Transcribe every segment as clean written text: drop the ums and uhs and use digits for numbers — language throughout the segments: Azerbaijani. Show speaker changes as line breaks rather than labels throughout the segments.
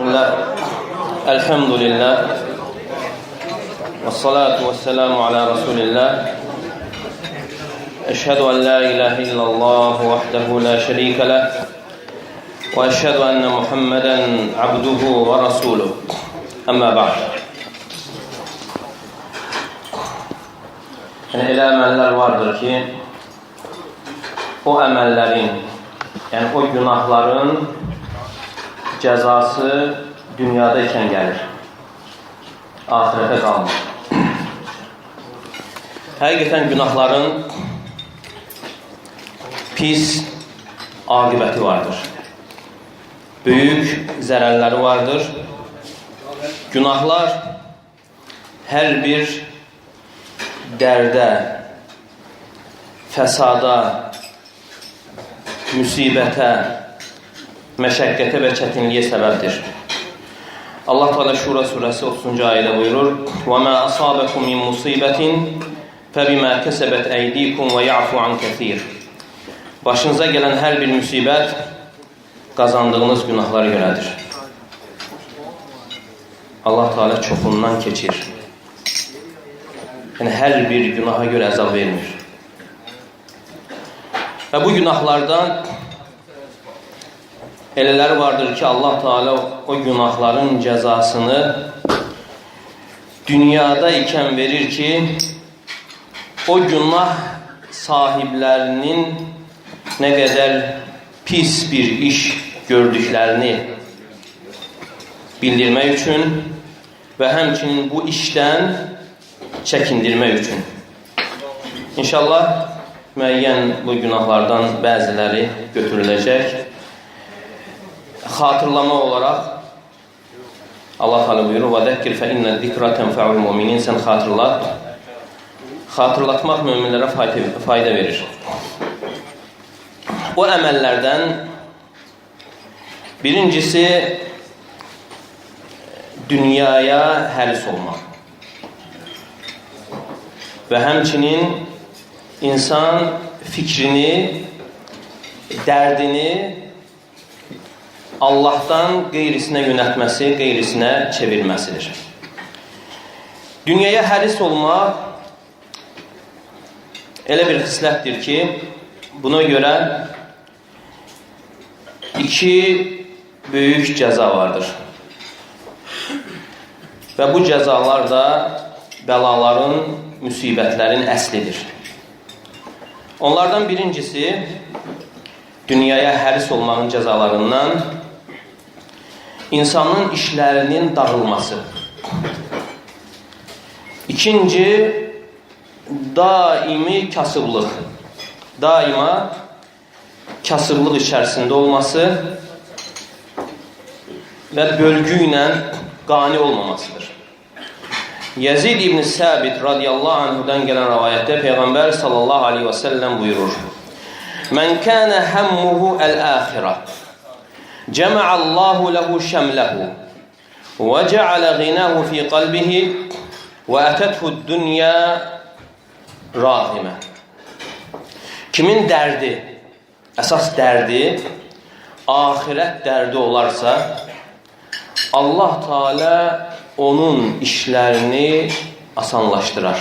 Bismillah, elhamdülillah, ve salatu ve selamu ala Resulillah. Eşhedü en la ilahe illallah vahdehu la şerike leh ve eşhedü enne Muhammeden abduhu ve rasuluh. Amma ba'd. Yəni, elə əməllər vardır ki, o əməllərin, yəni o günahların cəzası dünyada ikən gəlir, ahirətə qalmır. Həqiqətən günahların pis aqibəti vardır, böyük zərərləri vardır. Günahlar hər bir dərdə, fəsada, müsibətə, məşəqqətə və çətinliyə səbəbdir. Allah Teala Şura surəsi 30-cu ayədə buyurur: "Və mə asabəkum min musibətin fəbimə kəsəbət əydikum və ya'fu an kəsir." Başınıza gələn hər bir müsibət qazandığınız günahlara görədir. Allah Teala çoxundan keçir. Yəni, hər bir günaha görə əzab vermir. Və bu günahlardan elələri vardır ki, Allah Teala o günahların cəzasını dünyada ikən verir ki, o günah sahiblərinin nə qədər pis bir iş gördüklərini bildirmək üçün və həmçinin bu işdən çəkindirmək üçün. İnşallah müəyyən bu günahlardan bəziləri götürüləcək. Xatırlama olaraq Allah Teala buyurur: "Və dəkkir fə innə zikrə tənfə'ul müminin." Sən xatırlat. Xatırlatmaq möminlərə fayda verir. O əməllərdən birincisi dünyaya həris olmaq. Və həmçinin insan fikrini, dərdini Allahdan qeyrisinə yönətməsi, qeyrisinə çevirməsidir. Dünyaya həris olmaq elə bir xislətdir ki, buna görə iki böyük cəza vardır. Və bu cəzalar da bəlaların, müsibətlərin əslidir. Onlardan birincisi, dünyaya həris olmağın cəzalarından insanın işlərinin dağılması. İkinci, daimi kasıblıq. Daima kasıblıq içərisində olması və bölgü ilə qani olmamasıdır. Yazid ibn Səbit radiyallahu anhudan gələn rəvayətdə Peyğəmbər sallallahu aleyhi və səlləm buyurur: "Mən kənə həmmuhu əl-əxirə cəmə'allahu ləhu şəmləhu və cəalə ğinəhu fi qalbihi və ətəthu dünya rağimə." Kimin dərdi, əsas dərdi, ahirət dərdi olarsa, Allah Teala onun işlərini asanlaşdırar.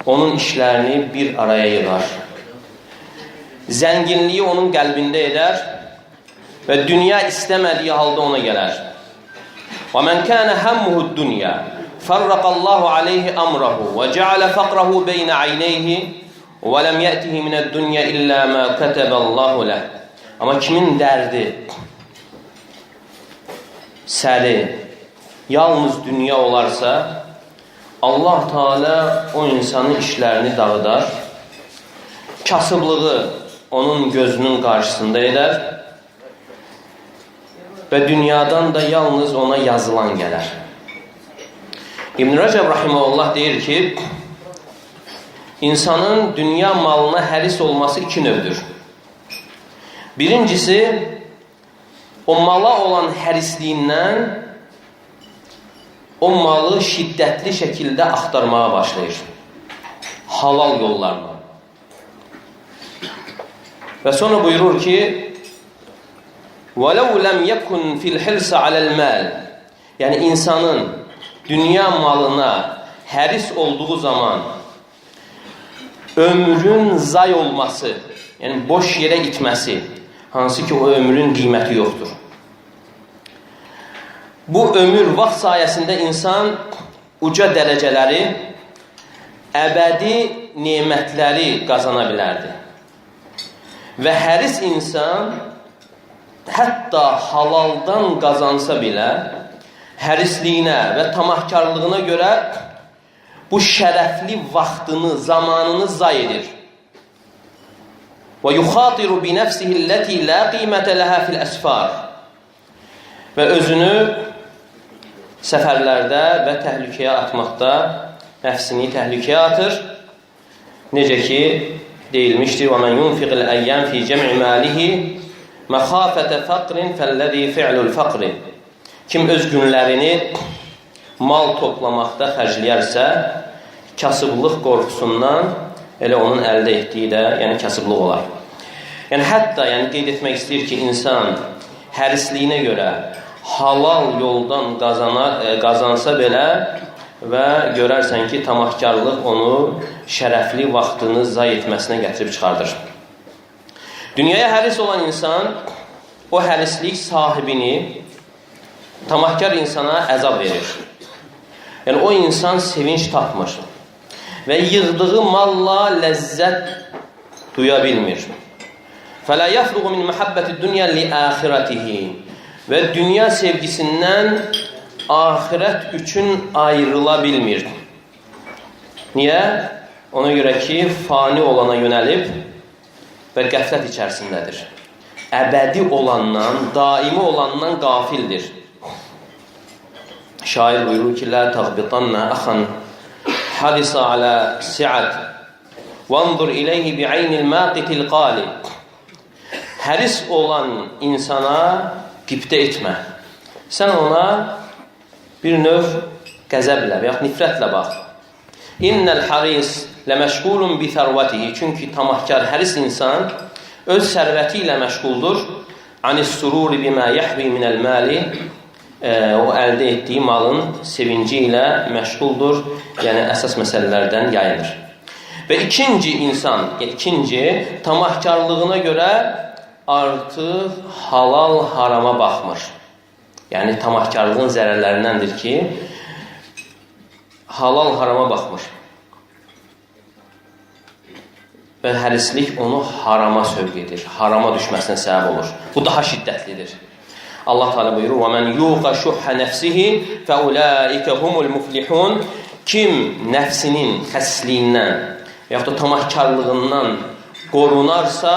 Onun işlərini bir araya yığar. Zənginliyi onun qəlbində edər və dünya istəmədiyi halda ona gələr. وَمَنْ كَانَ هَمُّهُ الدُّنْيَا فَرَّقَ اللّٰهُ عَلَيْهِ أَمْرَهُ وَجَعَلَ فَقْرَهُ بَيْنَ عَيْنَيْهِ وَلَمْ يَأْتِهِ مِنَ الدُّنْيَا إِلَّا مَا كَتَبَ اللّٰهُ لَهُ. Amma kimin dərdi, səri, yalnız dünya olarsa, Allah Teala o insanın işlərini dağıdar, kasıblığı onun gözünün qarşısında edər və dünyadan da yalnız ona yazılan gələr. İbn Rəcəb rahimehullah deyir ki, insanın dünya malına həris olması iki növdür. Birincisi, o mala olan hərisliyindən o malı şiddətli şəkildə axtarmağa başlayır. Halal yollarla. Və sonra buyurur ki, وَلَوْ لَمْ يَكُنْ فِي الْحِرْسَ عَلَى الْمَالِ Yəni insanın dünya malına həris olduğu zaman ömrün zay olması, yəni boş yerə itməsi, hansı ki o ömrün qiyməti yoxdur. Bu ömür vaxt sayəsində insan uca dərəcələri, əbədi nemətləri qazana bilərdi. Və həris insan hətta halaldan qazansa belə, hərisliyinə və tamahkarlığına görə bu şərəfli vaxtını, zamanını zay edir. وَيُخَاطِرُ بِنَفْسِهِ الَّتِي لَا قِيمَةَ لَهَا فِي الْأَسْفَارِ Və özünü səfərlərdə və təhlükəyə atmaqda nəfsini təhlükəyə atır. Necə ki, deyilmişdir, وَمَنْ يُنْفِقِ الْأَيَّامِ فِي جَمْعِ مَالِهِ مَخَافَةَ فَقْرٍ فَالَّذِي فِعْلُ الْفَقْرِ Kim öz günlərini mal toplamaqda xərcləyərsə, kasıblıq qorxusundan elə onun əldə etdiyi də, yəni kasıblıq olar. Yəni hətta qeyd etmək istəyir ki, insan hərisliyinə görə halal yoldan qazansa belə və görərsən ki, tamahkarlıq onu şərəfli vaxtını zay etməsinə gətirib çıxardır. Dünyaya həris olan insan o hərislik sahibini tamahkar insana əzab verir. Yəni o insan sevinç tapmır və yığdığı malla ləzzət duya bilmir. فَلَا يَفْرُغُ مِنْ مَحَبَّةِ الدُّنْيَا لِآخِرَتِهِ Və dünya sevgisindən ahirət üçün ayrıla bilmir. Niyə? Ona görə ki, fani olana yönəlib və qəflət içərisindədir. Əbədi olandan, daimi olandan qafildir. Şair buyurur ki, لَا تَغْبِطَنَّ أَخًا حَرِصَ عَلَى سِعَةٍ وَانْظُرْ إِلَيْهِ بِعَيْنِ الْمَاقِتِ الْقَالِ Həris olan insana qibtə etmə. Sən ona bir növ qəzəblə və yaxud nifrətlə bax. İnnəl haris ləməşğulun bi thərvətihi Çünki tamahkar həris insan öz sərvəti ilə məşğuldur. Anis sururi bimə yəhvi minəl mali O əldə etdiyi malın sevinci ilə məşğuldur. Yəni əsas məsələlərdən yayınır. Və ikinci insan, tamahkarlığına görə artıq halal harama baxmır. Yəni tamahkarlığın zərərlərindəndir ki, halal harama baxmır. Və hərislik onu harama sövq edir, harama düşməsinə səbəb olur. Bu daha şiddətlidir. Allah Teala buyurur: "Və men yuqa şuhha nefsihi feulaika humul muflihun." Kim nəfsinin xəssliyindən və yaxud da tamahkarlığından qorunarsa,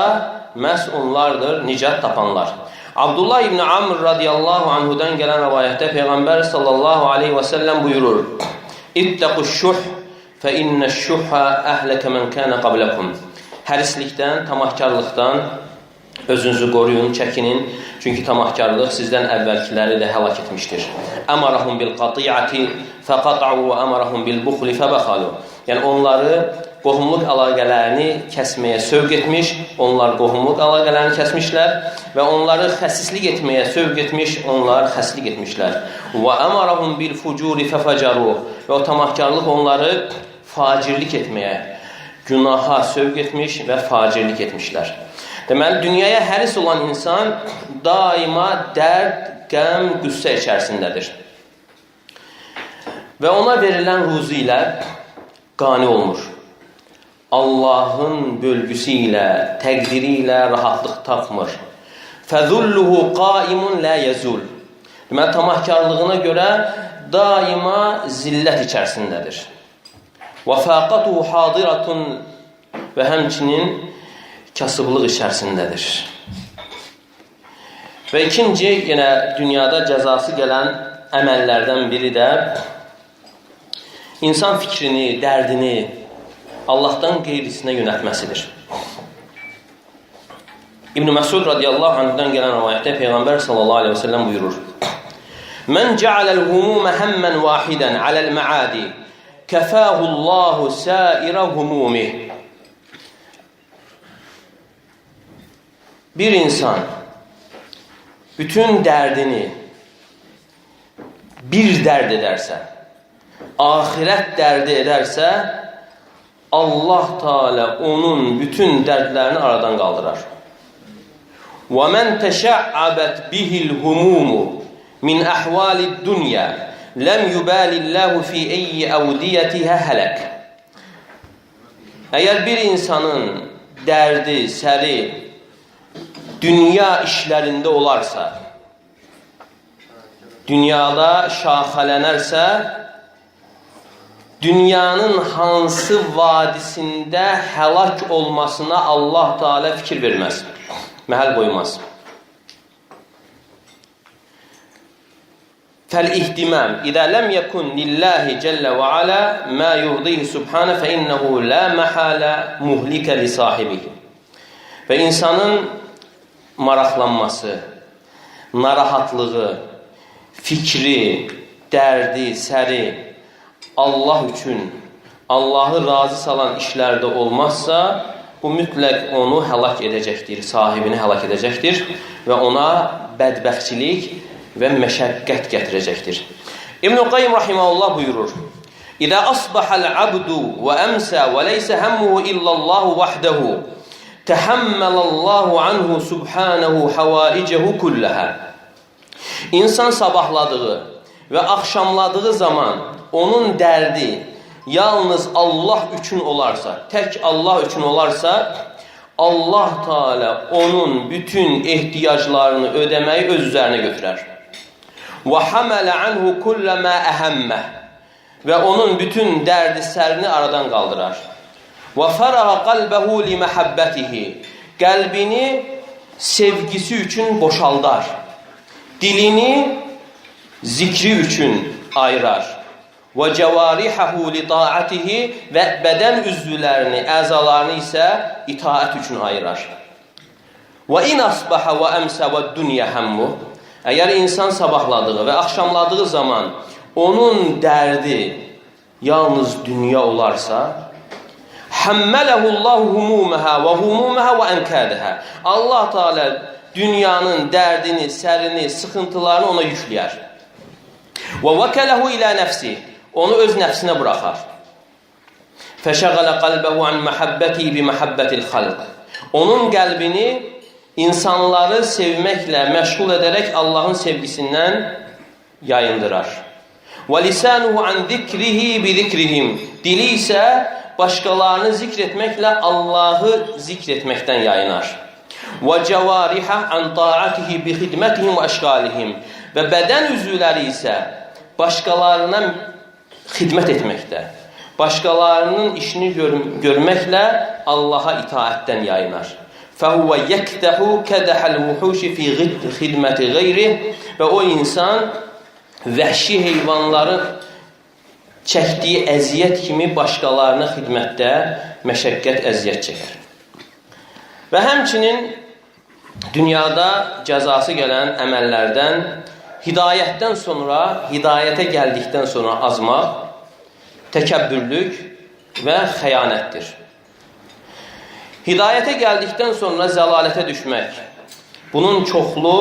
məhz onlardır nicat tapanlar. Abdullah ibn Amr radiyallahu anhudan gələn rivayətdə Peyğəmbər sallallahu aleyhi və səlləm buyurur: "İttəquş-şuh fe inneş-şuhha əhləkə men kana qablakum." Hərislikdən, tamahkarlıqdan özünüzü qoruyun, çəkinin. Çünki tamahkarlıq sizdən əvvəlkiləri də həlak etmişdir. Əmarahum bil qati'ati faqat'u və əmarahum bil buxli fəbəxalu. Yəni onları qohumluq əlaqələrini kəsməyə sövq etmiş, onlar qohumluq əlaqələrini kəsmişlər və onları xəsislik etməyə sövq etmiş, onlar xəsislik etmişlər. Və əmarahum bil fucuri fəfəcaru. Və o tamahkarlıq onları facirlik etməyə, günaha sövq etmiş və facirlik etmişlər. Deməli, dünyaya həris olan insan daima dərd, qəm, qüssə içərisindədir. Və ona verilən ruzi ilə qani olmur. Allahın bölgüsü ilə, təqdiri ilə rahatlıq tapmır. Fəzulluhu qaimun la yazul. Deməli, tamahkarlığına görə daima zillət içərisindədir. Və faqatuhu hadiratun və həmçinin kasıblıq içərisindədir. Və ikinci, yenə dünyada cəzası gələn əməllərdən biri də insan fikrini, dərdini Allahdan qeyrisinə yönəltməsidir. İbn Məsud radiyallahu anhdan gələn rivayətdə Peyğəmbər sallallahu aleyhi və səlləm buyurur: "Mən ca'aləl-humumə həmmən vahidən aləl-məadi kəfəhullahu sairə humumih." Bir insan bütün dərdini bir dərd edərsə, ahirət dərdi edərsə, Allah Teala onun bütün dərdlərini aradan qaldırar. وَمَنْ تَشَعَّبَتْ بِهِ الْهُمُومُ مِنْ أَحْوَالِ الدُّنْيَا لَمْ يُبَالِ اللّٰهُ فِي اَيِّ اَوْدِيَتِهَا هَلَكَ. Əgər bir insanın dərdi, səri dünya işlərində olarsa, dünyada şaxələnərsə, dünyanın hansı vadisində həlak olmasına Allah Teala fikir verməz, məhəl qoymaz. فَالْاِهْتِمَامِ اِذَا لَمْ يَكُنْ لِلّٰهِ جَلَّ وَعَلَى مَا يُرْضِيهِ سُبْحَانَ فَاِنَّهُ لَا مَحَالَ مُهْلِكَ لِصَاحِبِهِ. Və insanın maraqlanması, narahatlığı, fikri, dərdi, səri Allah üçün, Allahı razı salan işlərdə olmazsa, bu mütləq onu həlak edəcəkdir, sahibini həlak edəcəkdir və ona bədbəxtçilik və məşəqqət gətirəcəkdir. İbn-i Qayyim rahiməhullah buyurur: İzə asbahal abdu və əmsə və leysə həmmuhu illallahu vahdehu təhəmməlallahu anhu subhanahu havaicehu kulləhə. İnsan sabahladığı və axşamladığı zaman onun dərdi yalnız Allah üçün olarsa, tək Allah üçün olarsa, Allah Teala onun bütün ehtiyaclarını ödəməyi öz üzərinə götürər. وَحَمَلَ عَنْهُ كُلَّ مَا أَهَمَّهِ və onun bütün dərdi sərini aradan qaldırar. وَفَرَغَ قَلْبَهُ لِمَحَبَّتِهِ qəlbini sevgisi üçün boşaldar. Dilini zikri üçün ayırar. وَجَوَارِحَهُ لِطَاعَتِهِ və bədən üzvlərini, əzalarını isə itaət üçün ayırar. وَإِنْ أَصْبَحَ وَأَمْسَ وَالدُّنْيَ هَمُّهِ Əgər insan sabahladığı və axşamladığı zaman onun dərdi yalnız dünya olarsa, حَمَّلَهُ اللّٰهُ هُمُومَهَا وَهُمُومَهَا وَأَنْكَادَهَا Allah Teala dünyanın dərdini, sərini, sıxıntılarını ona yükləyər. وَوَكَلَهُ إِلَى نَفْسِهِ Onu öz nəfsinə buraxar. فَشَغَلَ قَلْبَهُ عَنْ مَحَبَّتِهِ بِمَحَبَّةِ الْخَلْقِ Onun qəlbini insanları sevməklə məşğul edərək Allahın sevgisindən yayındırar. وَلِسَانُهُ عَنْ ذِكْرِهِ بِذِكْرِهِمْ Dili isə başqalarını zikr etməklə Allahı zikr etməkdən yayınar. وَجَوَارِحَ عَنْ طَاعَتِهِ بِخِدْمَتِهِمْ وَأَشْغَالِهِمْ Və bədən üzvləri isə başqalarına xidmət etməkdə, başqalarının işini görməklə Allaha itaətdən yayınar. فَهُوَ يَكْتَحُ كَدَحَ الْوُحُوشِ فِي خِدْمَةِ غَيْرِهِ Və o insan vəhşi heyvanların çəkdiyi əziyyət kimi başqalarına xidmətdə məşəqqət, əziyyət çəkər. Və həmçinin dünyada cəzası gələn əməllərdən hidayətdən sonra, hidayətə gəldikdən sonra azmaq, təkəbbürlük və xəyanətdir. Hidayətə gəldikdən sonra zəlalətə düşmək, bunun çoxlu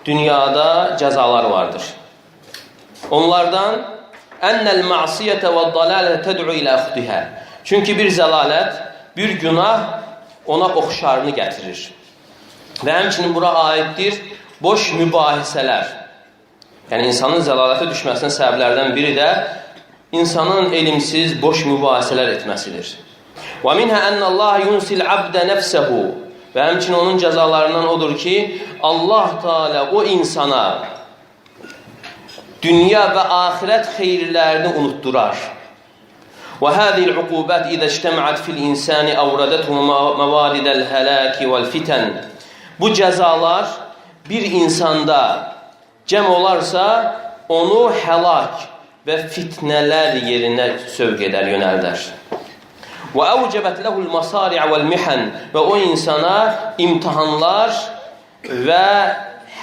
dünyada cəzalar vardır. Onlardan ennel ma'siyete ve dalalete ted'u ila ukhtiha. Çünki bir zəlalət, bir günah ona oxşarını gətirir. Və həmçinin bura aiddir boş mübahisələr. Yəni insanın zəlalətə düşməsinin səbəblərdən biri də insanın elmsiz boş mübahisələr etməsidir. Və minhə ennəllaha yunsil abdə nəfsəhu. Və həmçinin onun cəzalarından odur ki, Allah Teala o insana dünya və axirət xeyirlərini unutdurar. وَهَذِهِ الْعُقُوبَاتِ إِذَا اجْتَمَعَتْ فِي الْإِنسَانِ أَوْرَدَتْهُ مَوَارِدَ الْهَلَاكِ وَالْفِتَنِ Bu cəzalar bir insanda cəm olarsa, onu həlak və fitnələr yerinə sövq edər, yönəldər. وَأَوْجَبَتْ لَهُ الْمَصَارِعَ وَالْمِحَنِ Və o insana imtihanlar və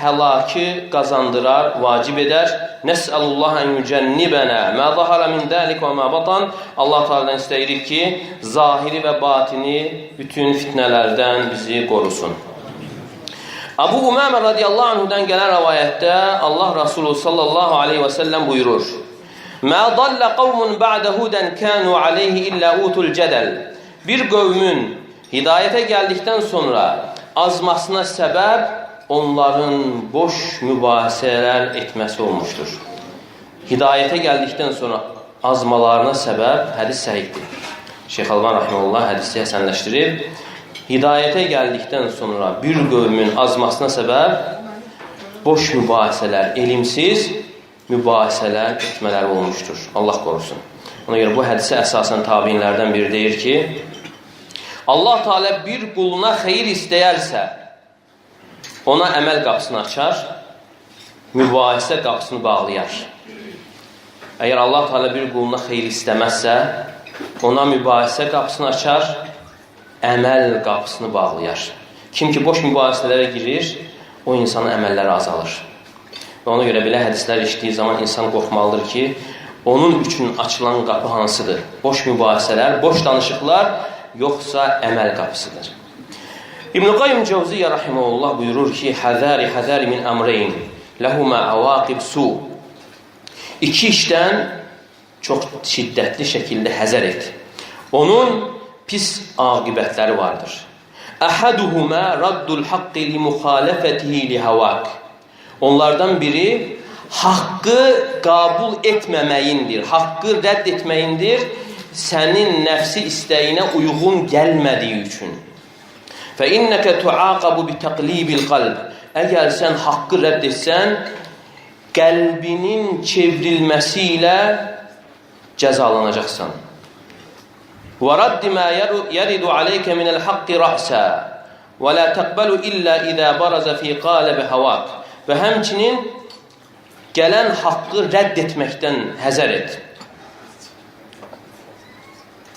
həlakı qazandırar, vacib edər. Nəsəlullah ən yücənnibənə mə zahara min dəlik və mə batan Allah Teala'dan istəyirik ki, zahiri və batini bütün fitnələrdən bizi qorusun. Abu Umamə radiyallahu anhudan gələn rəvayətdə Allah Rasulü sallallahu aleyhi və səlləm buyurur: "Mə dallə qavmun ba'də hudən kənu aleyhi illə utul cədəl." Bir qövmün hidayətə gəldikdən sonra azmasına səbəb onların boş mübahisələr etməsi olmuşdur. Hidayətə gəldikdən sonra azmalarına səbəb hədis səhihdir. Şeyx Alban Rahimullah hədisi həsənləşdirib. Hidayətə gəldikdən sonra bir qövmün azmasına səbəb boş mübahisələr, elmsiz mübahisələr etmələri olmuşdur. Allah qorusun. Ona görə bu hədisə əsasən tabiinlərdən biri deyir ki, Allah Teala bir quluna xeyir istəyərsə, ona əməl qapısını açar, mübahisə qapısını bağlayar. Əgər Allah Teala bir quluna xeyir istəməzsə, ona mübahisə qapısını açar, əməl qapısını bağlayar. Kim ki boş mübahisələrə girir, o insanın əməlləri azalır. Və ona görə belə hədislər işlediyi zaman insan qorxmalıdır ki, onun üçün açılan qapı hansıdır? Boş mübahisələr, boş danışıqlar, yoxsa əməl qapısıdır. İbn-i Qayyum Cəvziyyə rahimehullah buyurur ki, Həzəri min əmreyn, ləhumə əvaqib su. İki işdən çox şiddətli şəkildə həzər et. Onun pis aqibətləri vardır. Əhəduhumə raddul haqqi li muxalifətihi li havak. Onlardan biri haqqı qəbul etməməyindir, haqqı rədd etməyindir, sənin nəfsi istəyinə uyğun gəlmədiyi üçün. فَإِنَّكَ تُعَاقَبُ بِتَقْلِيبِ الْقَلْبِ. Əgər sən haqqı rədd etsən, qəlbinin çevrilməsi ilə cəzalanacaqsan. وَرَدِّ مَا يَرِدُ عَلَيْكَ مِنَ الْحَقِّ رَأْسًا وَلَا تَقْبَلُ إِلَّا إِذَا بَرَزَ فِي قَالَبِ هَوَاكَ. Və həmçinin gələn haqqı rədd etməkdən həzər et.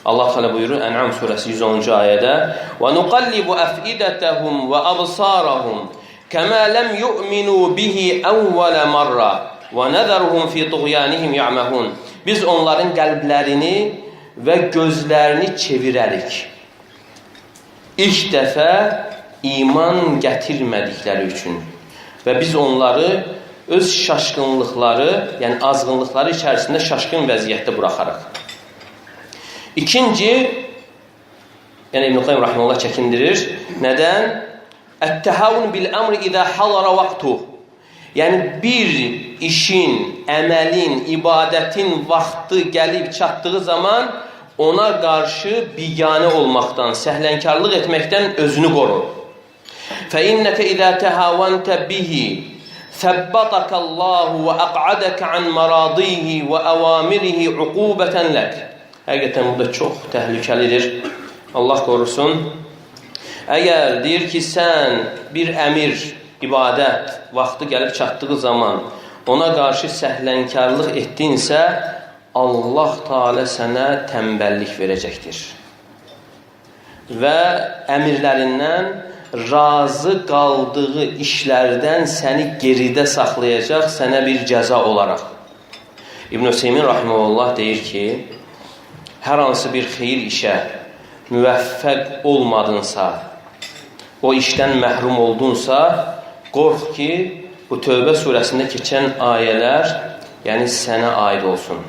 Allah Teala buyurur Ən'am surəsi 110-cu ayədə: وَنُقَلِّبُ أَفْئِدَتَهُمْ وَأَبْصَارَهُمْ كَمَا لَمْ يُؤْمِنُوا بِهِ أَوَّلَ مَرَّةٍ وَنَذَرُهُمْ فِي طُغْيَانِهِمْ يَعْمَهُونَ. Biz onların qəlblərini və gözlərini çevirərik. İlk dəfə iman gətirmədikləri üçün. Və biz onları öz şaşqınlıqları, yəni azğınlıqları içərisində şaşqın vəziyyətdə buraxarıq. İkinci, yəni İbn-i Qayyum Rahimullah çəkindirir. Nədən? Ət-təhəvun bil-əmri idə halara vaqtuh. Yəni bir işin, əməlin, ibadətin vaxtı gəlib çatdığı zaman ona qarşı biganə olmaqdan, səhlənkarlıq etməkdən özünü qorur. فَإِنَّكَ إِذَا تَهَاوَنْتَ بِهِ ثَبَّطَكَ اللّٰهُ وَأَقْعَدَكَ عَنْ مَرَاضِيهِ وَأَوَامِرِهِ عُقُوبَةً لَكَ. Həqiqətən bu da çox təhlükəlidir. Allah qorusun. Əgər deyir ki, sən bir əmir, ibadət vaxtı gəlib çatdığı zaman ona qarşı səhlənkarlıq etdinsə, Allah Teala sənə tənbəllik verəcəkdir. Və əmirlərindən razı qaldığı işlərdən səni geridə saxlayacaq, sənə bir cəza olaraq. İbn-i Hüseymin Rahimullah deyir ki, hər hansı bir xeyir işə müvəffəq olmadınsa, o işdən məhrum oldunsa, qorx ki, bu Tövbə surəsində keçən ayələr, yəni sənə aid olsun.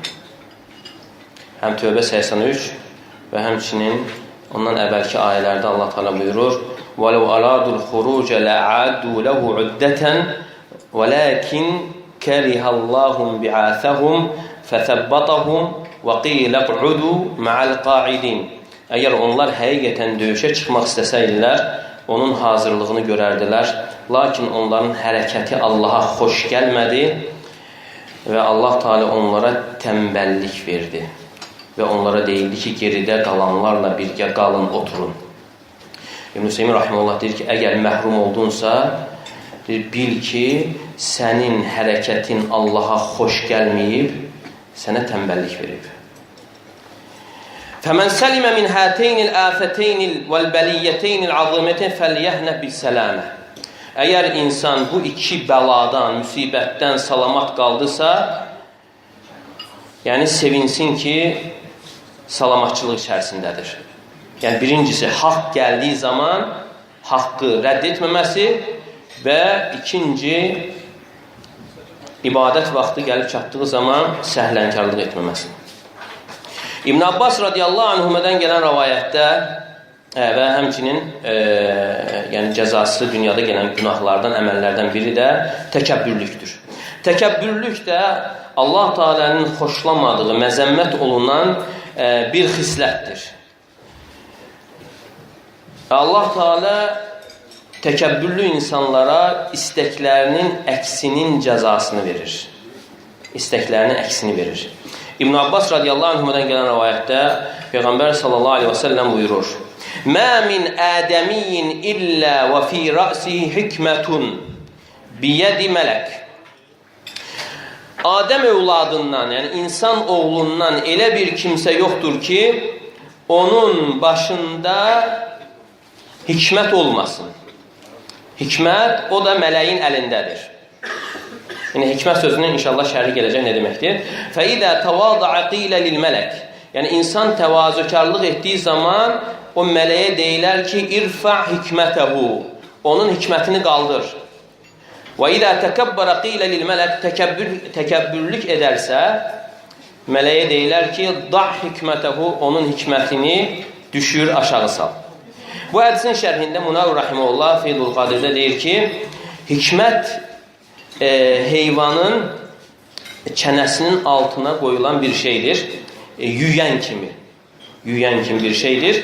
Həm Tövbə 83 və həmçinin ondan əvvəlki ayələrdə Allah Teala buyurur: وَلَوْ أَرَادُوا الْخُرُوجَ لَعَادُوا لَهُ عُدَّةً وَلَكِنْ كَرِهَ اللَّهُ بِعَاثَهُمْ فَثَبَّطَهُمْ وَقِيلَ اقْعُدُوا مَعَ الْقَاعِدِينَ. Əgər onlar həqiqətən döyüşə çıxmaq istəsəydilər, onun hazırlığını görərdilər. Lakin onların hərəkəti Allaha xoş gəlmədi və Allah Teala onlara tənbəllik verdi. Və onlara deyildi ki, geridə qalanlarla birgə qalın, oturun. İbn-i Hüseymin Rahimullah deyir ki, əgər məhrum oldunsa, bil ki, sənin hərəkətin Allaha xoş gəlməyib, sənə tənbəllik verib. فَمَنْ سَلِمَ مِنْ هَاتَيْنِ الْآفَتَيْنِ وَالْبَلِيَّتَيْنِ الْعَظِيمَةِ فَلْيَهْنَ بِالسَّلَامَةِ. Əgər insan bu iki bəladan, müsibətdən salamat qaldısa, yəni sevinsin ki, salamatçılıq içərisindədir. Yəni birincisi, haqq gəldiyi zaman haqqı rədd etməməsi, və ikinci, ibadət vaxtı gəlib çatdığı zaman səhlənkarlıq etməməsi. İbn Abbas radiyallahu anhumədən gələn rəvayətdə və həmçinin yəni cəzası dünyada gələn günahlardan, əməllərdən biri də təkəbbürlükdür. Təkəbbürlük də Allah Teala'nın xoşlamadığı, məzəmmət olunan bir xislətdir. Allah Teala təkəbbürlü insanlara istəklərinin əksinin cəzasını verir. İstəklərinin əksini verir. İbn Abbas radiyallahu anhumədən gələn rəvayətdə Peyğəmbər sallallahu aleyhi və səlləm buyurur: "Mə min ədəmiyyin illə və fi ra'sihi hikmətun biyədi mələk." Adəm övladından, yəni insan oğlundan elə bir kimsə yoxdur ki, onun başında hikmət olmasın. Hikmət, o da mələyin əlindədir. Yəni, hikmət sözünün inşallah şərhi gələcək nə deməkdir? فَإِذَا تَوَاضَعَ قِيلَ لِلْمَلَكِ Yəni, insan təvazökarlıq etdiyi zaman o mələyə deyilər ki, اِرْفَعْ hikmətəhu Onun hikmətini qaldır. وَإِذَا تَكَبَّرَ قِيلَ لِلْمَلَكِ Təkəbbürlük edərsə, mələyə deyilər ki, ضَعْ hikmətəhu Onun hikmətini düşür, aşağı sal. Bu hədisin şərhində Munavir Rahimullah Feydul Qadirdə deyir ki, hikmət heyvanın çənəsinin altına qoyulan bir şeydir. Yüyən kimi bir şeydir.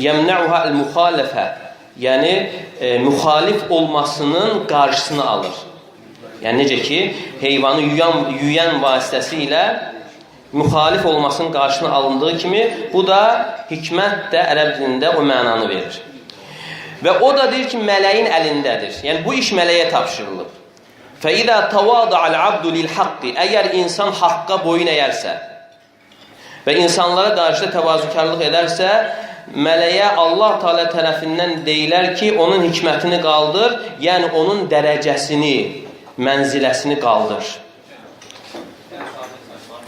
Yəmnəuhə el-muxalifə Yəni, müxalif olmasının qarşısını alır. Yəni, necə ki, heyvanı yüyən vasitəsilə müxalif olmasının qarşısına alındığı kimi, bu da hikmət də ərəb dilində o mənanı verir. Və o da deyir ki, mələyin əlindədir. Yəni, bu iş mələyə tapşırılıb. فَإِذَا تَوَاضَعَ الْعَبْدُ لِلْحَقِّ Əgər insan haqqa boyun əyərsə və insanlara qarşı təvazökarlıq edərsə, mələyə Allah Teala tərəfindən deyilər ki, onun hikmətini qaldır, yəni onun dərəcəsini, mənziləsini qaldır.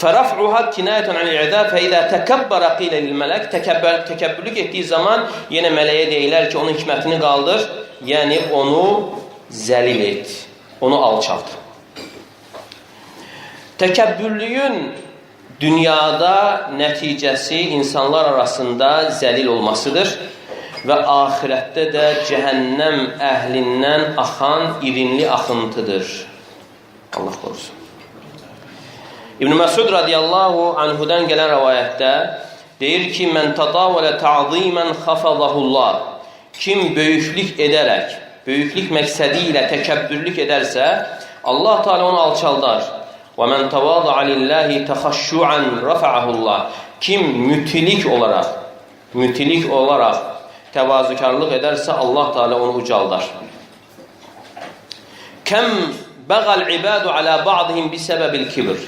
فَرَفْعُهَا كِنَايَةٌ عَنِ الْعِذَا فَإِذَا تَكَبَّرَ قِيلَ لِلْمَلَكِ Təkəbbürlük etdiyi zaman yenə mələyə deyilər ki, onun hikmətini qaldır, yəni onu zəlil et, onu alçalt. Təkəbbürlüyün dünyada nəticəsi insanlar arasında zəlil olmasıdır və axirətdə də cəhənnəm əhlindən axan irinli axıntıdır. Allah qorusun. İbn Məsud radiyallahu anhudan gələn rəvayətdə deyir ki, "Mən tadavələ ta'zimən xafadahullah." Kim böyüklük edərək, böyüklük məqsədi ilə təkəbbürlük edərsə, Allah Teala onu alçaldar. Və mən təvada'a lillahi təxəşşu'an rafa'ahullah. Kim mütilik olaraq təvazökarlıq edərsə, Allah Teala onu ucaldar. Kəm bəğəl ibadu alə ba'dihim bisəbəbil kibr.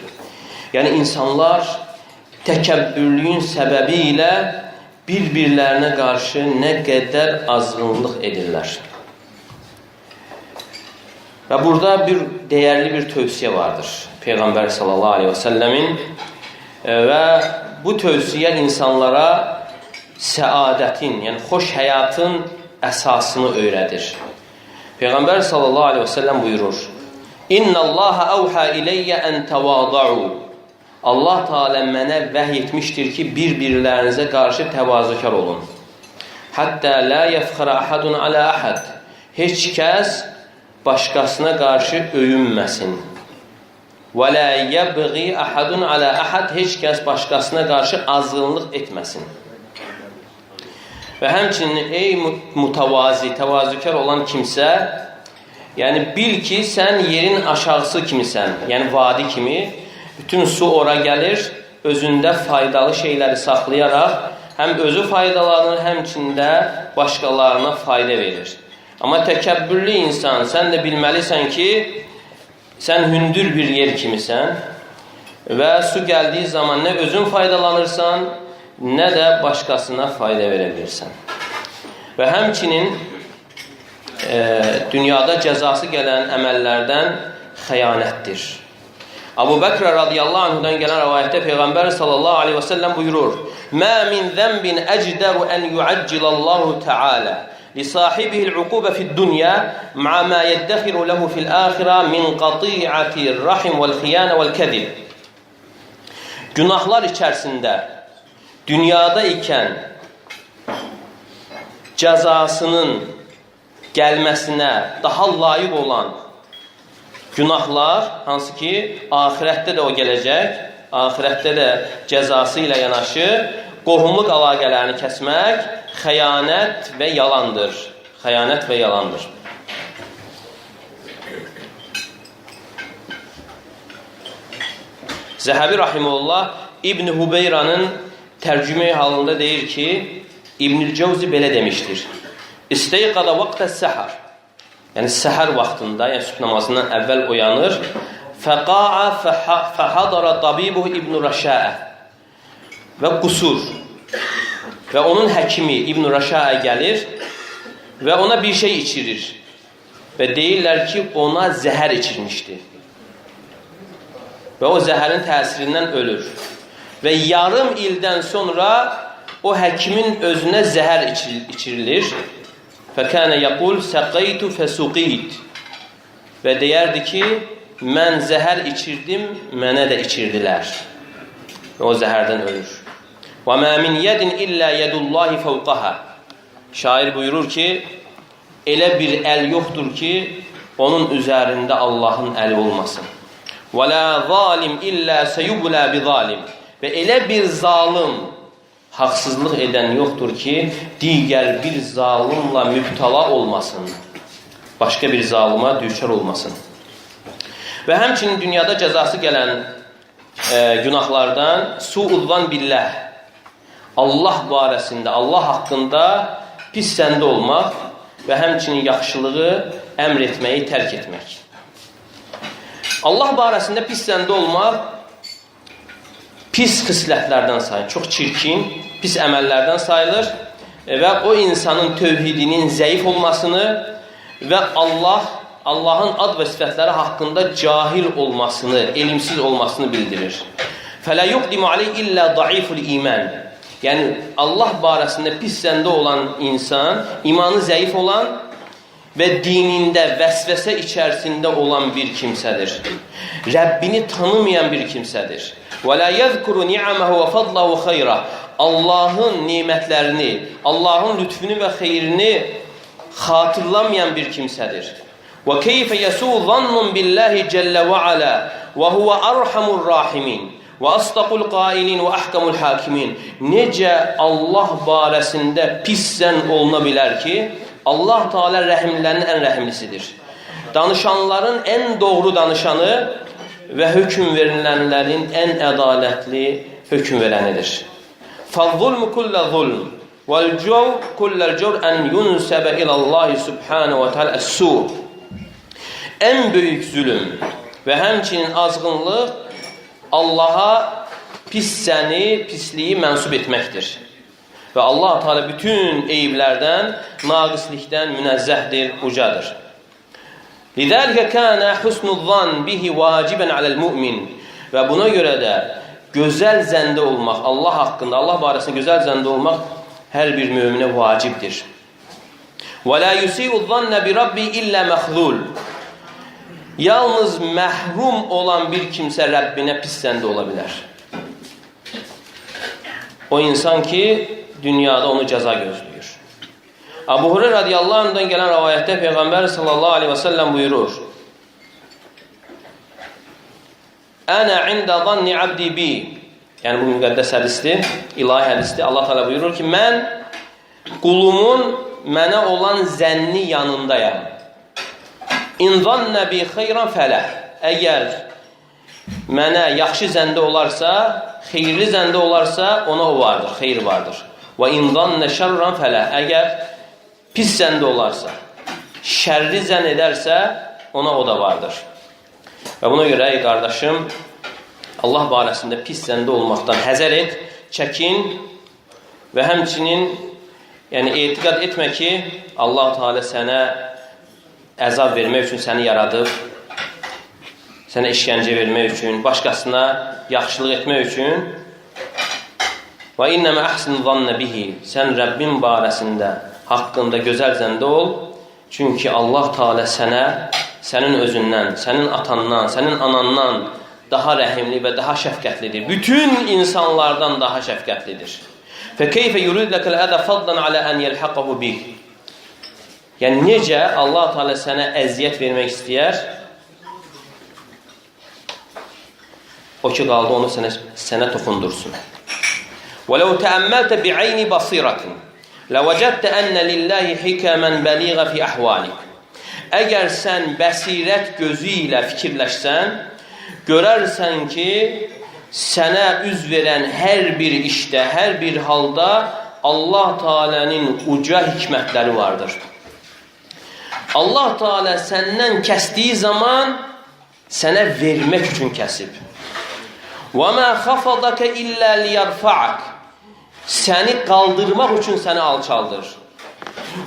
Yəni, insanlar təkəbbürlüyün səbəbi ilə bir-birlərinə qarşı nə qədər azğınlıq edirlər. Və burada bir dəyərli bir tövsiyə vardır Peyğəmbər sallallahu aleyhi və səlləmin və bu tövsiyə insanlara səadətin, yəni xoş həyatın əsasını öyrədir. Peyğəmbər sallallahu aleyhi və səlləm buyurur: "İnna Allaha awha ilayya an tawadu." Allah Teala mənə vəhy etmişdir ki, bir-birlərinizə qarşı təvazökar olun. Hətta la yəfxara ahadun alə ahad. Heç kəs başqasına qarşı öyünməsin. Və la yəbği ahadun alə ahad. Heç kəs başqasına qarşı azğınlıq etməsin. Və həmçinin ey mütəvazi, təvazökar olan kimsə, yəni bil ki, sən yerin aşağısı kimisən, yəni vadi kimi. Bütün su ora gəlir, özündə faydalı şeyləri saxlayaraq, həm özü faydalanır, həmçində başqalarına fayda verir. Amma təkəbbürlü insan, sən də bilməlisən ki, sən hündür bir yer kimisən və su gəldiyi zaman nə özün faydalanırsan, nə də başqasına fayda verə bilirsən. Və həmçinin dünyada cəzası gələn əməllərdən xəyanətdir. Abu Bakr radiyallahu anhudan gələn rəvayətdə Peyğəmbər sallallahu aleyhi və səlləm buyurur: "Mə min zənbin əcdəru ən yuaccilallahu Teala لصاحبه العقوبة في الدنيا مع ما يدخر له في الآخرة من قطيعة الرحم والخيانة والكذب. Günahlar içərisində dünyada ikən cəzasının gəlməsinə daha layiq olan günahlar, hansı ki, ahirətdə də o gələcək, ahirətdə də cəzası ilə yanaşı, qohumluq əlaqələrini kəsmək, xəyanət və yalandır. Xəyanət və yalandır. Zəhəbi rahimullah İbn Hubeyranın tərcümə halında deyir ki, İbn-i Cevzi belə demişdir. İsteyqada vaqtəs səhər, yəni səhər vaxtında, yəni sübh namazından əvvəl oyanır. Fəqa'a fəhadara tabibuhu İbn Rəşəə və qusur. Və onun həkimi İbn Rəşəə gəlir və ona bir şey içirir. Və deyirlər ki, ona zəhər içirmişdi. Və o zəhərin təsirindən ölür. Və yarım ildən sonra o həkimin özünə zəhər içirilir. Fəkənə yəqul səqəytu fəsuqid. Və deyərdi ki, mən zəhər içirdim, mənə də içirdilər. Və o zəhərdən ölür. Və mə min yədin illə yədullahi fəvqaha. Şair buyurur ki, elə bir əl yoxdur ki, onun üzərində Allahın əli olmasın. Və lə zalim illə seyublə bi zalim. Və elə bir zalım, haqsızlıq edən yoxdur ki, digər bir zalimla mübtala olmasın. Başqa bir zalıma düşər olmasın. Və həmçinin dünyada cəzası gələn günahlardan su'udvan billah. Allah barəsində, Allah haqqında pis səndə olmaq və həmçinin yaxşılığı əmr etməyi tərk etmək. Allah barəsində pis səndə olmaq pis xislətlərdən sayılır. Çox çirkin, pis əməllərdən sayılır və o insanın tövhidinin zəif olmasını və Allahın ad və sifətləri haqqında cahil olmasını, elmsiz olmasını bildirir. Fələ yuqdimu aleyh illə daiful iman. Yəni, Allah barəsində pis səndə olan insan, imanı zəif olan və dinində vəsvəsə içərisində olan bir kimsədir. Rəbbini tanımayan bir kimsədir. Və la yəzkuru ni'amahu və fadlahu xeyra. Allahın nemətlərini, Allahın lütfünü və xeyrini xatırlamayan bir kimsədir. Və keyfə yəsu zannun billahi cəllə və alə və huvə arhamur rahimin və astaqul qailin və əhkamul hakimin. Necə Allah barəsində pis zənn oluna bilər ki, Allah Teala rəhimlərin ən rəhimlisidir. Danışanların ən doğru danışanı və hökm verilənlərin ən ədalətli hökm verənidir. Fəz-zulmu kullə zulm vəl-cəv kulləl-cəv ən yunsəbə iləllahi subhanə və teala əs-sur. Ən böyük zülüm və həmçinin azğınlıq Allaha pisliyi mənsub etməkdir. Və Allah Teala bütün eyiblərdən, naqislikdən münezzəhdir, ucadır. Lidəlikə kənə husnuzdan bihi vacibən aləl-mümin. Və buna görə də gözəl zəndə olmaq, Allah haqqında, Allah barəsində gözəl zəndə olmaq hər bir möminə vacibdir. Və la yusi'u-zannə bi rabbi illə məxzul. Yalnız məhrum olan bir kimsə Rəbbinə pis zəndə ola bilər. O insan ki, dünyada onu cəza gözləyir. Abu Hurayra radiyallahu anh'dan gələn rəvayətdə Peyğəmbər sallallahu aleyhi və səlləm buyurur: Ənə ində zanni abdi bi. Yəni bu müqəddəs hədisdir, ilahi hədisdir. Allah Teala buyurur ki, mən qulumun mənə olan zənni yanındayam. İn zannə bi xeyran fələh. Əgər mənə yaxşı zəndə olarsa, xeyirli zəndə olarsa, ona o vardır, xeyir vardır. Və in zannə şərran fələh. Əgər pis zəndə olarsa, şərri zən edərsə, ona o da vardır. Və buna görə, ey qardaşım, Allah barəsində pis zəndə olmaqdan həzər et, çəkin və həmçinin etiqad etmə ki, Allah Teala sənə əzab vermək üçün səni yaradıb, sənə işgəncə vermək üçün, başqasına yaxşılıq etmək üçün. Və innəmə əhsin zannə bihi. Sən Rəbbin barəsində haqqında gözəl zəndə ol. Çünki Allah Teala sənə, sənin özündən, sənin atandan, sənin anandan daha rəhimli və daha şəfqətlidir. Bütün insanlardan daha şəfqətlidir. فَكَيْفَ يُرِدْ لَكَ الْأَذَى فَضْلًا عَلَى أَنْ يَلْحَقَهُ بِهِ Yəni necə Allah Teala sənə əziyyət vermək istəyər, o ki qaldı onu sənə toxundursun. وَلَوْ تَأَمَّلْتَ بِعَيْنِ بَصِيرَةٍ لَوَجَدْتَ أَنَّ لِلَّهِ حِكَمًا بَلِيغًا فِي أَحْوَالِكَ Əgər sən bəsirət gözü ilə fikirləşsən, görərsən ki, sənə üz verən hər bir işdə, hər bir halda Allah Teala'nın uca hikmətləri vardır. Allah Teala səndən kəsdiyi zaman sənə vermək üçün kəsib. وَمَا خَفَضَكَ إِلَّا لِيَرْفَعَكَ Səni qaldırmaq üçün səni alçaldır.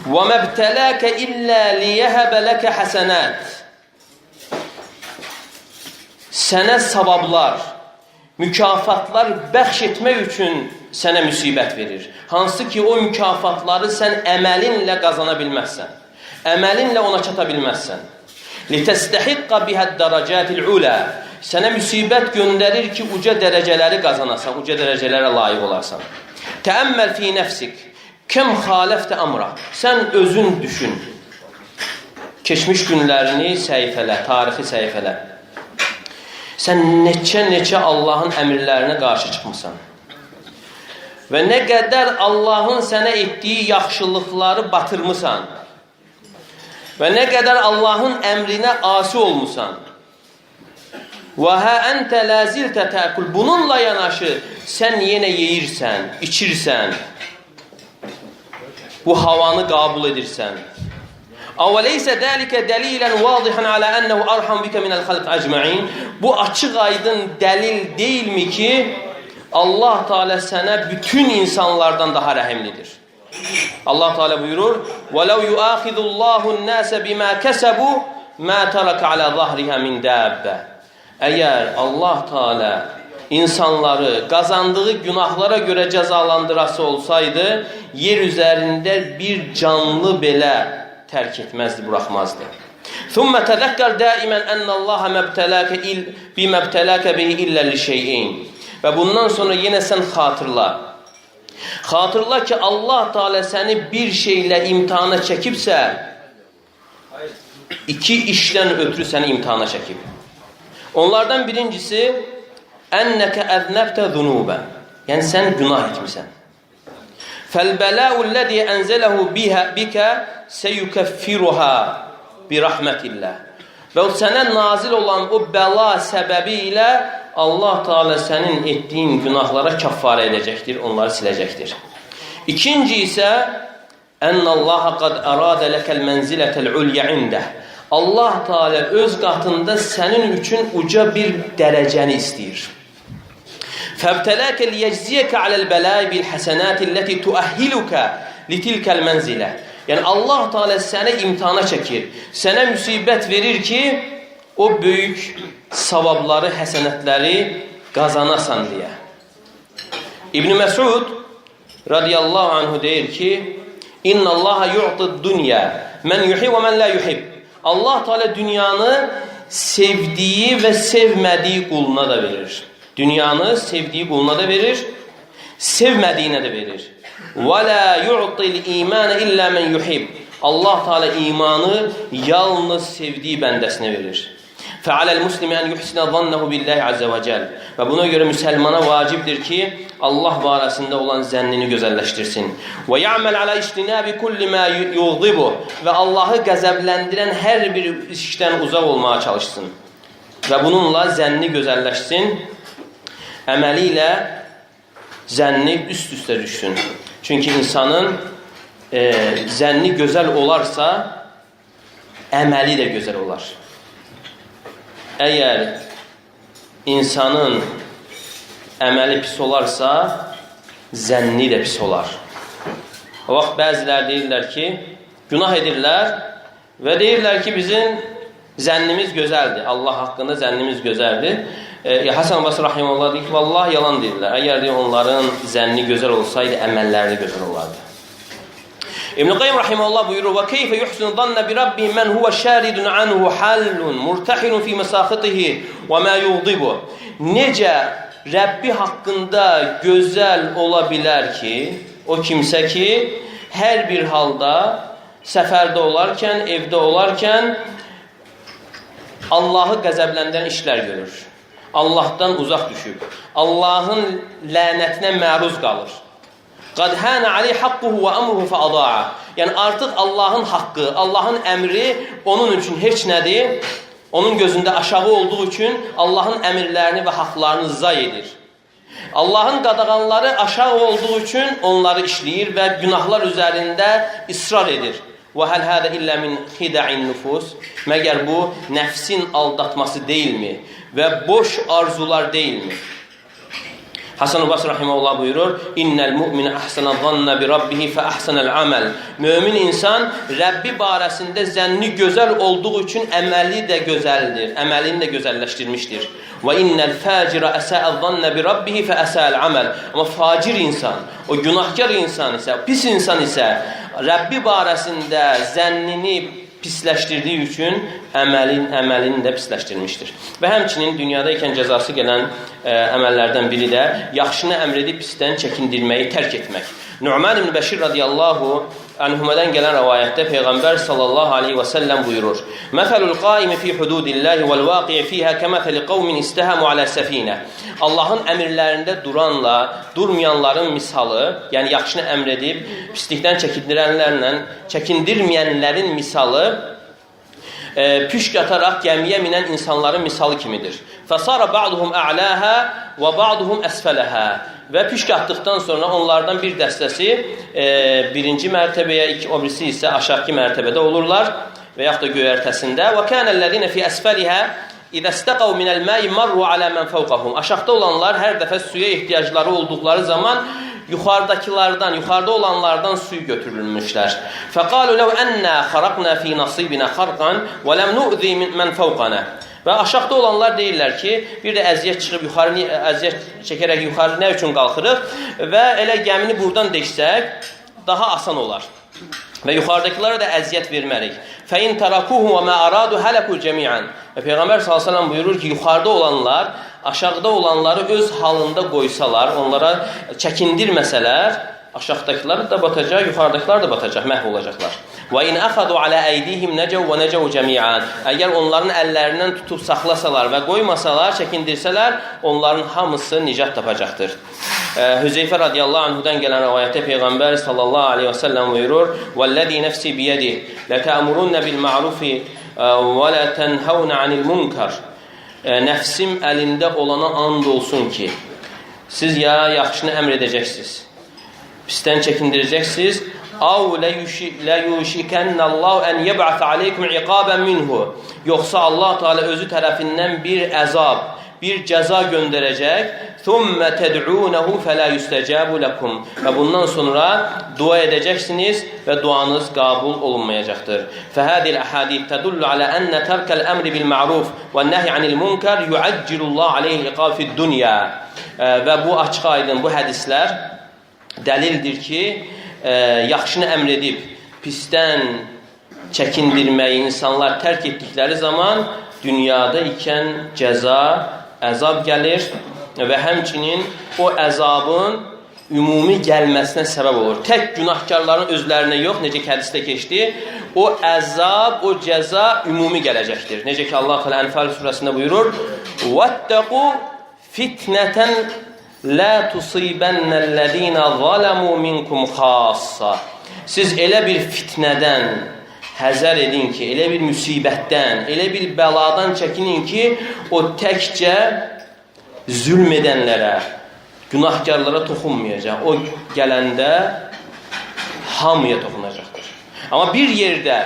وَمَا ابْتَلَاكَ إِلَّا لِيَهَبَ لَكَ حَسَنَاتٍ Sənə savablar, mükafatlar bəxş etmək üçün sənə müsibət verir. Hansı ki, o mükafatları sən əməlinlə qazana bilməzsən. Əməlinlə ona çata bilməzsən. لِتَسْتَحِقَّ بِهَا الدَّرَجَاتِ الْعُلَى Sənə müsibət göndərir ki, uca dərəcələri qazanasan, uca dərəcələrə layiq olarsan. Təəmməl fi nəfsik, kəm xaləftə amra. Sən özün düşün. Keçmiş günlərini səhifələ, tarixi səhifələ. Sən neçə Allahın əmirlərinə qarşı çıxmısan. Və nə qədər Allahın sənə etdiyi yaxşılıqları batırmısan. Və nə qədər Allahın əmrinə asi olmusan. Və hə əntə ləziltə təkul. Bununla yanaşı sən yenə yeyirsən, içirsən. Bu havanı qəbul edirsən. Əvəleysə dəlikə dəlilən vadihan alə ənəhu arham bikə minəl xalq əcməin. Bu açıq aydın dəlil deyilmi ki, Allah Teala sənə bütün insanlardan daha rəhimlidir. Allah Teala buyurur: "Vəlau yu'axidullahu n-nase bima kasabu ma taraka ala zahriha min dabba." Əgər Allah Teala insanları qazandığı günahlara görə cəzalandırası olsaydı, yer üzərində bir canlı belə tərk etməzdi, buraxmazdı. Thumma təzəkkər daimən ənəllaha məbtələkə bihi illə li şeyin. Və bundan sonra yenə sən xatırla. Xatırla ki, Allah Teala səni bir şeylə imtihana çəkibsə, iki işdən ötürü səni imtihana çəkib. Onlardan birincisi, ənnəkə əznəbtə zunubən. Yəni, sən günah etmirsən. Fəl-bələu'l-ləzi ənzələhu bikə seyükəffiruhə birahmətilləh. Və o sənə nazil olan o bəla səbəbi ilə Allah Teala sənin etdiyin günahlara kəffarə edəcəkdir, onları siləcəkdir. İkinci isə, ənəllaha qad əradə ləkəl mənzilətəl-ulyə indah. Allah Teala öz qatında sənin üçün uca bir dərəcəni istəyir. Fəbtələkə liyəcziyəkə aləl-bəla'i bil-həsənəti ləti tuəhilukə litilkəl mənzilə. Yəni, Allah Teala sənə imtihana çəkir, sənə müsibət verir ki, o böyük savabları, həsənətləri qazanasan deyə. İbn Məsud radiyallahu anhu deyir ki, İnna Allaha yu'tid dunya mən yuhib və mən la yuhib. Allah Teala dünyanı sevdiyi və sevmədiyi quluna da verir. Dünyanı sevdiyi quluna da verir, sevmədiyinə də verir. وَلَا يُعْطِ الْاِيمَانَ إِلَّا مَنْ يُحِبْ Allah Teala imanı yalnız sevdiyi bəndəsinə verir. فَعَلَى الْمُسْلِمِ أَنْ يُحْسِنَ ظَنَّهُ بِاللّٰهِ عَزَّ وَجَلْ Və buna görə müsəlmana vacibdir ki, Allah barəsində olan zənnini gözəlləşdirsin. وَيَعْمَلْ عَلَى اِجْتِنَابِ كُلِّ مَا يُغْضِبُهُ Və Allahı qəzəbləndirən hər bir işdən uzaq olmağa çalışsın. Və bununla zənni gözəlləşsin, əməli ilə zənni üst-üstə düşsün. Çünki insanın zənni gözəl olarsa, əməli də gözəl olar. Əgər insanın əməli pis olarsa, zənni də pis olar. O vaxt bəzilər deyirlər ki, günah edirlər və deyirlər ki, bizim zənnimiz gözəldir. Allah haqqında zənnimiz gözəldir. Hasan Basri Rahimullah deyir ki, vallahi yalan deyirlər. Əgər onların zənni gözəl olsaydı, əməlləri gözəl olardı. İbn-i Qayyim rahimehullah buyurur: "Və keyfə yuhsinu zanna bi rabbihi men huve şaridun anhu halun murtahilun fi mesafatihi və ma yughdibu." Necə Rəbbi haqqında gözəl ola bilər ki, o kimsə ki, hər bir halda səfərdə olarkən, evdə olarkən Allahı qəzəbləndirən işlər görür. Allahdan uzaq düşüb, Allahın lənətinə məruz qalır. Qad hana aleyh haqquhu və amruhu fa'ada'a. Yəni artıq Allahın haqqı, Allahın əmri onun üçün heç nədir. Onun gözündə aşağı olduğu üçün Allahın əmirlərini və haqlarını zay edir. Allahın qadağanları aşağı olduğu üçün onları işləyir və günahlar üzərində israr edir. وَهَلْ هَذَا إِلَّا مِنْ خِدَعِ النُّفُوسِ. Məgər bu nəfsin aldatması deyilmi? Və boş arzular deyilmi? Hasan-ı Basri rahimehullah buyurur: "İnnel mu'mine ahsana zanna bi rabbihi fe ahsanal amel." Mömin insan Rəbbi barəsində zənni gözəl olduğu üçün əməli də gözəldir, əməlini də gözəlləşdirmişdir. "Və innel facira asa'a zanna bi rabbihi fe asa'al amel." Amma facir insan, o günahkar insan isə, pis insan isə Rəbbi barəsində zənnini pisləşdirdiyi üçün əməlini də pisləşdirmişdir. Və həmçinin dünyada ikən cəzası gələn əməllərdən biri də yaxşını əmr edib pisdən çəkindirməyi tərk etmək. Nu'man ibn Bəşir radiyallahu anhumadan gələn rəvayətdə Peyğəmbər sallallahu aleyhi və səlləm buyurur: "Məsəlul qaimi fi hududillahi vel vaqi'i fiha kemeseli qavmin istahamu ala safinə." Allahın əmrlərində duranla durmayanların misalı, yəni yaxşını əmr edib pislikdən çəkindirməyənlərin misalı püşk ataraq gəmiyə minən insanların misalı kimidir. Fasara ba'duhum a'laha və ba'duhum asfalaha. Və püşk atdıqdan sonra onlardan bir dəstəsi birinci mərtəbəyə, o birisi isə aşağı mərtəbədə olurlar və yaxud da göyərtəsində. Və kanəllezine fi asfaliha İdə istəqav minəl məyi marru alə mən fəvqəhum. Aşağıda olanlar hər dəfə suya ehtiyacları olduqları zaman yuxarıdakılardan, yuxarıda olanlardan suyu götürülmüşlər. Fəqalu ləv ənnə xaraqna fi nasibinə xarqan və ləm nu'zi mən fəvqənə. Və aşağıda olanlar deyirlər ki, bir də əziyyət çıxıb əziyyət çəkərək yuxarı nə üçün qalxırıq və elə gəmini buradan deşsək daha asan olar. Və yuxarıdakılara da əziyyət vermərik. Fəin tarakuhu və mə aradu hələku cəmiən. Və Peyğəmbər s.ə.v buyurur ki, yuxarıda olanlar aşağıda olanları öz halında qoysalar, onlara çəkindirməsələr, aşağıdakılar da batacaq, yuxarıdakılar da batacaq, məhv olacaqlar. Və in əxadu alə əydihim nəcəv və nəcəv cəmiən. Əgər onların əllərindən tutub saxlasalar və qoymasalar, çəkindirsələr, onların hamısı nicat tapacaqdır. Hüzeyfə radiyallahu anhudan gələn rəvayətdə Peyğəmbər sallallahu aleyhi və səlləm buyurur: "Vəllezî nəfsi biyədih, lətə'murunnə bil ma'rufi və lə tənhəvnə anil munkar." Nəfsim əlində olana and olsun ki, siz ya yaxşını əmr edəcəksiniz, pisdən çəkindirəcəksiniz, "Av ləyuşikənnəllahu ən yəb'ət aleykum iqabən minhu." Yoxsa Allah Teala özü tərəfindən bir əzab, bir cəza göndərəcək. "Thumma tad'unahu fala yustajabu lakum." Və bundan sonra dua edəcəksiniz və duanız qəbul olunmayacaqdır. Fəhadil ahadith tadullu ala anna tarkal amri bil ma'ruf və nahy anil munkar yu'ajjilullah alayhi iqab fid dunya. Və bu açıq-aydın bu hədislər dəlildir ki, yaxşını əmr edib pisdən çəkindirməyi insanlar tərk etdikləri zaman dünyada ikən cəza, əzab gəlir və həmçinin o əzabın ümumi gəlməsinə səbəb olur. Tək günahkarların özlərinə yox, necə ki hədisdə keçdi, o əzab, o cəza ümumi gələcəkdir. Necə ki Allah Teala Ənfal surəsində buyurur: "Vattaqu fitneten la tusibennellezina zalamu minkum xassa." Siz elə bir fitnədən həzər edin ki, elə bir müsibətdən, elə bir bəladan çəkinin ki, o təkcə zülm edənlərə, günahkarlara toxunmayacaq. O gələndə hamıya toxunacaqdır. Amma bir yerdə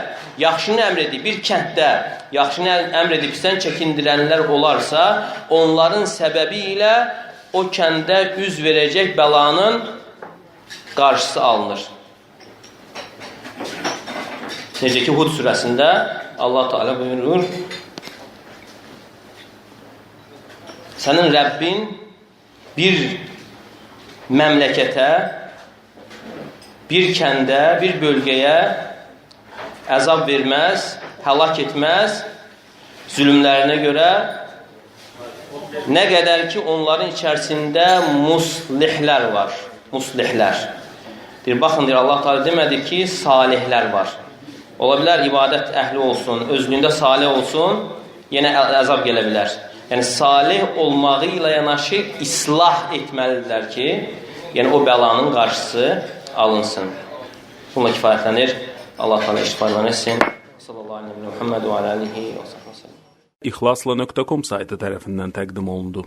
yaxşını əmr edib, bir kənddə yaxşını əmr edib sən çəkindirənlər olarsa, onların səbəbi ilə o kəndə üz verəcək bəlanın qarşısı alınır. Necə ki Hud surəsində Allah Teala buyurur: "Sənin Rəbbin bir məmləkətə, bir kəndə, bir bölgəyə əzab verməz, həlak etməz zülmlərinə görə, nə qədər ki onların içərisində muslihlər var. Muslihlər. Baxın, Allah Teala demədi ki, salihlər var. Ola bilər, ibadət əhli olsun, özlüyündə salih olsun, yenə əzab gələ bilər. Yəni, salih olmağı ilə yanaşı islah etməlidirlər ki, yəni o bəlanın qarşısı alınsın. Bununla kifayətlənir. Allah Teala iştifadə etsin. Sallallahu aleyhi ve Muhammed ve aleyhi ve sellem.
İhlasla.com saytı tərəfindən təqdim olundu.